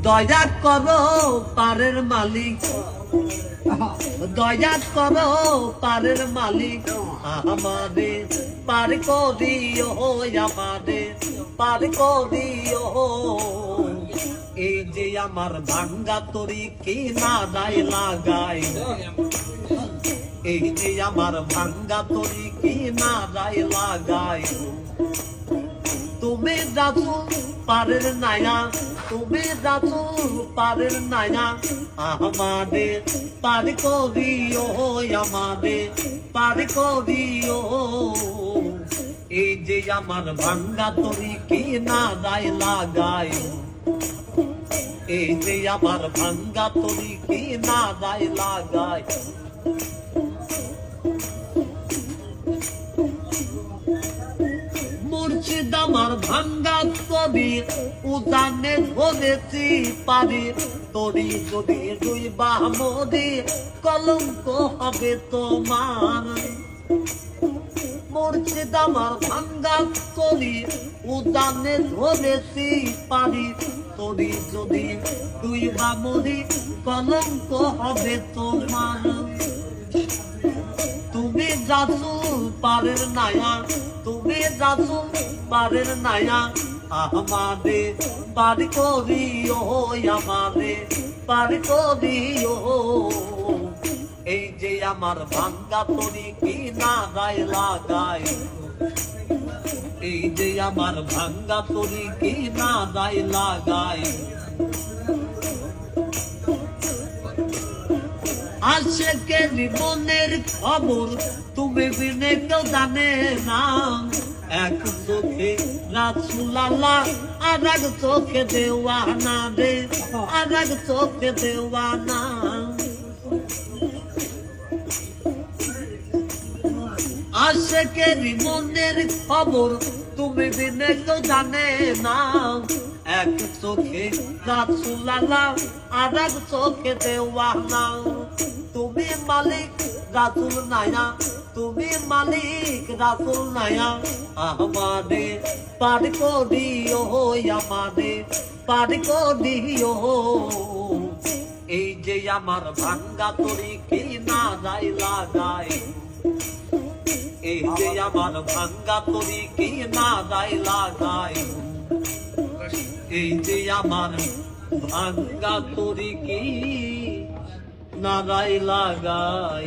দয়া করো পারের মালিক, দয়া করো পারের মালিক, আমাদের পার করিও, আমাদের পার করিও। এই যে আমার ভাঙ্গা তরি কি না দায় লাগাই, এই যে আমার ভাঙ্গা তরি কি না দায় লাগাই। তুমি রাসূল পারের নায়া, তুমি রাসূল পারের নায়া, আমাদের পার করিও, আমাদের পার করিও। এই যে আমার ভাঙ্গা তরি কি না দায় লাগাই, এই যে আমার ভাঙ্গা তরি কি না দায় লাগাই। মুর্শিদ আমার ভাঙ্গা তরি উদানে ধরেছি পারি, তরি যদি দুই বামদি কলঙ্ক হবে তোমার। মুর্শিদ আমার ভাঙ্গা তরি উদানে ধরেছি পারি, তরি যদি দুই বামদি কলঙ্ক হবে তোমার। তুমি রাসূল পারের নায়া, তুমি রাসূল পারের নায়া, আমাদের পার করিও, আমাদের পার করিও। এই যে আমার ভাঙ্গা তরি কি না দায় লাগাই, এই যে আমার ভাঙ্গা তরি কি না দায় লাগাই। আশেকে জীবনের খবর তুমি বিনে কেউ জানে না, এক চোখে রাসূল আল্লাহ আর এক চোখে দেওয়ানা রে, আর এক চোখে দেওয়ানা। আশেকে জীবনের খবর তুমি বিনে কেউ জানে না, এক চোখে রাসূল আল্লাহ আর এক চোখে দেওয়ানা। তুমি মালিক রাসূল নায়া, তুমি মালিক রাসূল নায়া, আমাদের পার করিও, আমাদের পার করিও। এই যে আমার ভাঙ্গা তরি কি না দায় লাগাই, এই যে আমার ভাঙ্গা তরি কি না দায় লাগাই। এই যে আমার ভাঙ্গা তরি কি না দায় লাগাই।